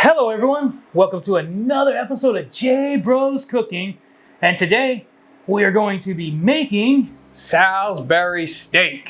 Hello everyone, welcome to another episode of J Bros Cooking, and today we are going to be making Salisbury steak.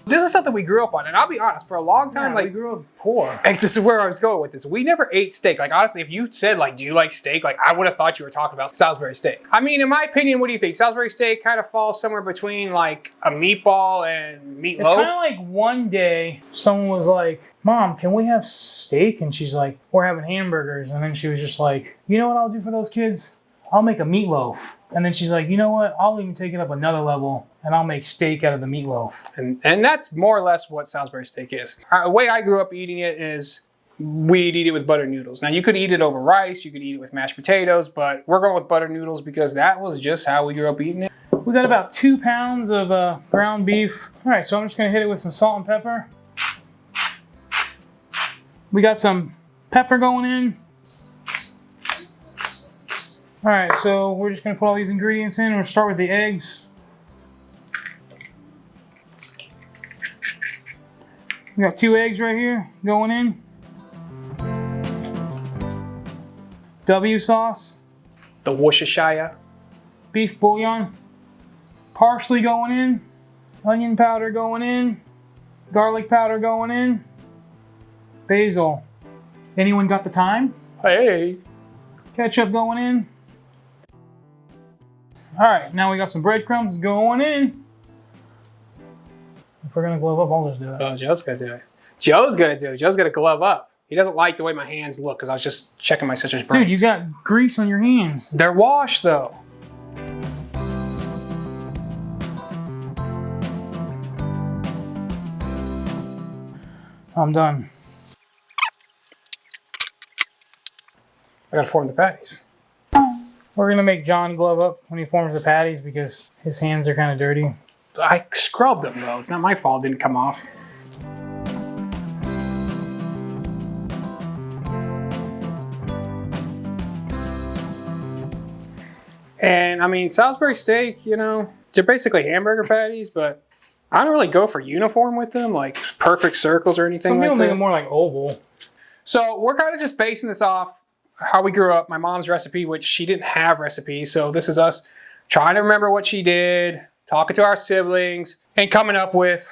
This is something we grew up on, and I'll be honest, for a long time, we grew up poor. This is where I was going with this. We never ate steak. Like, honestly, if you said, like, do you like steak? Like, I would have thought you were talking about Salisbury steak. I mean, in my opinion, what do you think? Salisbury steak kind of falls somewhere between, like, a meatball and meatloaf. It's kind of like one day, someone was like, Mom, can we have steak? And she's like, we're having hamburgers. And then she was just like, you know what I'll do for those kids? I'll make a meatloaf. And then she's like, you know what? I'll even take it up another level and I'll make steak out of the meatloaf. And that's more or less what Salisbury steak is. The way I grew up eating it is we'd eat it with butter noodles. Now, you could eat it over rice, you could eat it with mashed potatoes, but we're going with butter noodles because that was just how we grew up eating it. We got about 2 pounds of ground beef. All right, so I'm just gonna hit it with some salt and pepper. We got some pepper going in. All right, so we're just gonna put all these ingredients in. We'll start with the eggs. We got 2 eggs right here going in. W sauce. The Worcestershire. Beef bouillon. Parsley going in. Onion powder going in. Garlic powder going in. Basil. Anyone got the thyme? Hey. Ketchup going in. All right, now we got some breadcrumbs going in. If we're gonna glove up, I'll just do it. Oh, Joe's gonna do it. Joe's gonna glove up. He doesn't like the way my hands look because I was just checking my sister's brains. Dude, you got grease on your hands. They're washed though. I'm done. I gotta form the patties. We're gonna make John glove up when he forms the patties because his hands are kind of dirty. I scrubbed them though. It's not my fault it didn't come off. And I mean, Salisbury steak, you know, they're basically hamburger patties, but I don't really go for uniform with them, like perfect circles or anything like that. Some people make them more like oval. So we're kind of just basing this off how we grew up, my mom's recipe, which she didn't have recipes. So this is us trying to remember what she did, talking to our siblings, and coming up with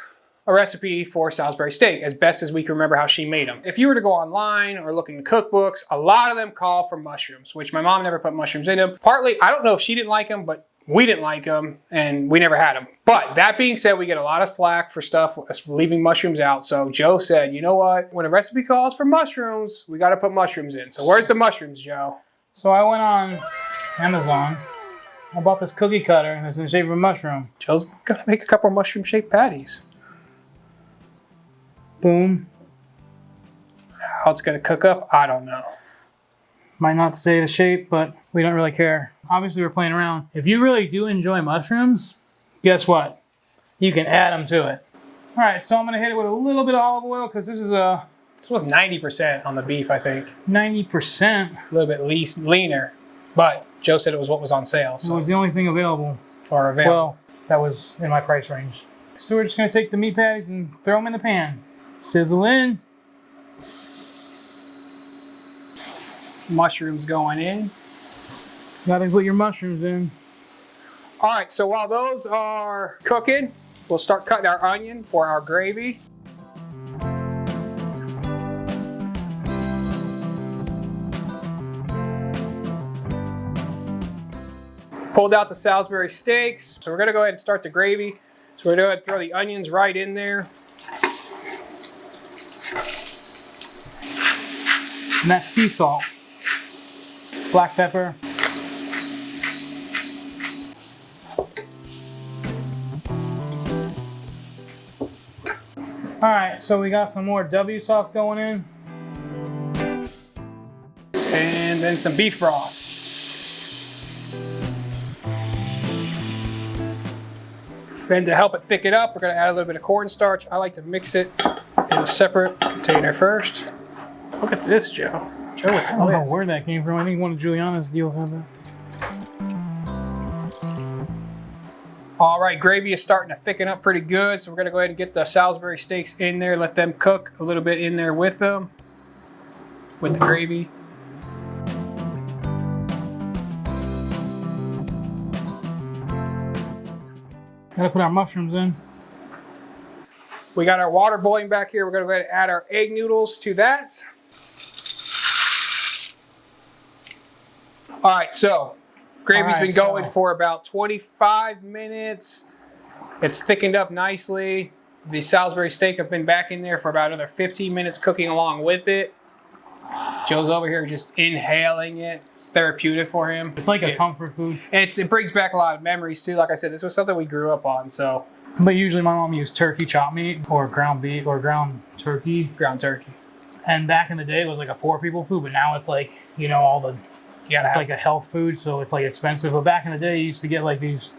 a recipe for Salisbury steak as best as we can remember how she made them. If you were to go online or look in cookbooks, a lot of them call for mushrooms, which my mom never put mushrooms in them. Partly, I don't know if she didn't like them, but we didn't like them and we never had them. But that being said, we get a lot of flack for stuff leaving mushrooms out. So Joe said, you know what? When a recipe calls for mushrooms, we got to put mushrooms in. So where's the mushrooms, Joe? So I went on Amazon. I bought this cookie cutter and it's in the shape of a mushroom. Joe's gonna make a couple mushroom shaped patties. Boom. How it's gonna cook up, I don't know. Might not say the shape, but we don't really care. Obviously, we're playing around. If you really do enjoy mushrooms, guess what? You can add them to it. All right, so I'm gonna hit it with a little bit of olive oil because this is a... This was 90% on the beef, I think. 90%. A little bit leaner, but Joe said it was what was on sale. So. It was the only thing available. Or available. Well, that was in my price range. So we're just gonna take the meat patties and throw them in the pan. Sizzle in. Mushrooms going in. Gotta put your mushrooms in. All right, so while those are cooking, we'll start cutting our onion for our gravy. Pulled out the Salisbury steaks, so we're gonna go ahead and start the gravy. So we're gonna go ahead and throw the onions right in there. And that's sea salt. Black pepper. All right, so we got some more W sauce going in. And then some beef broth. Then to help it thick it up, we're gonna add a little bit of cornstarch. I like to mix it in a separate container first. Look at this, Joe. Joe, I don't know where that came from. I think one of Juliana's deals had that. All right, gravy is starting to thicken up pretty good, so we're gonna go ahead and get the Salisbury steaks in there, let them cook a little bit in there with them, with the gravy. Gotta put our mushrooms in. We got our water boiling back here. We're gonna go ahead and add our egg noodles to that. All right, so gravy's been going for about 25 minutes. It's thickened up nicely. The Salisbury steak have been back in there for about another 15 minutes cooking along with it. Joe's over here just inhaling it. It's therapeutic for him. It's like a comfort food. It brings back a lot of memories too. Like I said, this was something we grew up on, so. But usually my mom used turkey chopped meat or ground beef or ground turkey. Ground turkey. And back in the day it was like a poor people food, but now it's like, you know, all the, it's like a health food, so it's like expensive. But back in the day you used to get like these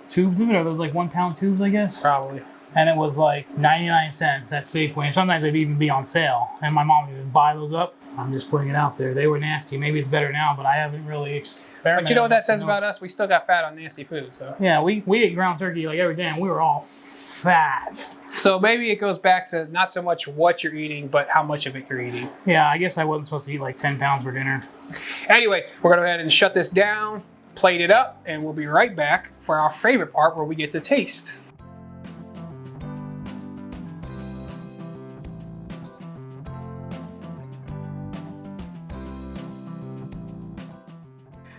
tubes of it, or those like 1 pound tubes, I guess. Probably. And it was like 99 cents at Safeway. And sometimes they'd even be on sale. And my mom would just buy those up. I'm just putting it out there. They were nasty. Maybe it's better now, but I haven't really experimented. But you know what that says about us? We still got fat on nasty food, so. Yeah, we ate ground turkey like every day, and we were all fat. So maybe it goes back to not so much what you're eating, but how much of it you're eating. Yeah, I guess I wasn't supposed to eat like 10 pounds for dinner. Anyways, we're gonna go ahead and shut this down, plate it up, and we'll be right back for our favorite part where we get to taste.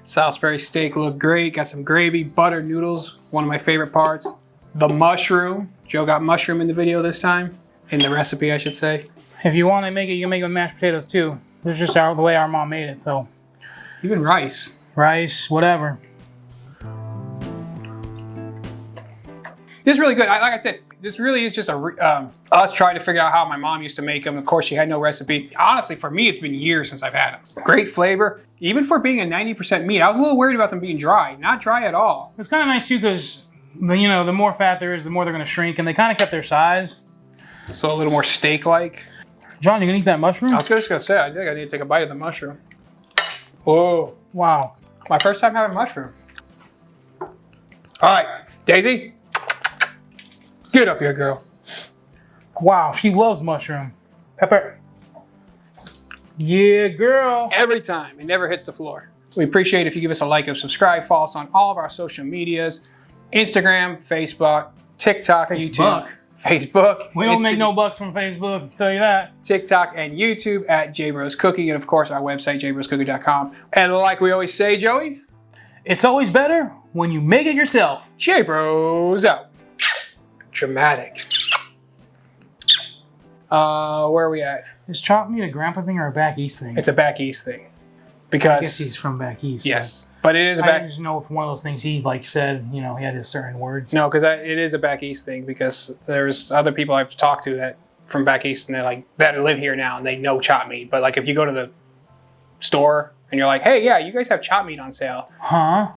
Salisbury steak looked great. Got some gravy, butter, noodles, one of my favorite parts. The mushroom. Joe got mushroom in the video this time. In the recipe, I should say. If you want to make it, you can make it with mashed potatoes too. This is just the way our mom made it, so. Even rice. Rice, whatever. This is really good. Like I said, this really is just us trying to figure out how my mom used to make them. Of course, she had no recipe. Honestly, for me, it's been years since I've had them. Great flavor. Even for being a 90% meat, I was a little worried about them being dry. Not dry at all. It's kind of nice too because, you know, the more fat there is, the more they're going to shrink, and they kind of kept their size. So a little more steak-like. John, you gonna eat that mushroom? I was just gonna say, I think I need to take a bite of the mushroom. Whoa. Wow. My first time having mushroom. All right, Daisy. Get up here, girl. Wow, she loves mushroom. Pepper. Yeah, girl. Every time, it never hits the floor. We appreciate it if you give us a like and subscribe. Follow us on all of our social medias. Instagram, Facebook, TikTok, YouTube. Facebook. We don't make no bucks from Facebook, I'll tell you that. TikTok and YouTube at J-Bros Cooking, and of course our website, jbroscooking.com. And like we always say, Joey, it's always better when you make it yourself. J-Bros out. Dramatic. Where are we at? Is chopped meat a grandpa thing or a back east thing? It's a back east thing. Because I guess he's from back east. Yes, so. but it is a back. I just know if one of those things he like said, you know, he had his certain words. No, because it is a back east thing. Because there's other people I've talked to that from back east, and they're like that live here now, and they know chopped meat. But like if you go to the store and you're like, hey, yeah, you guys have chopped meat on sale. Huh?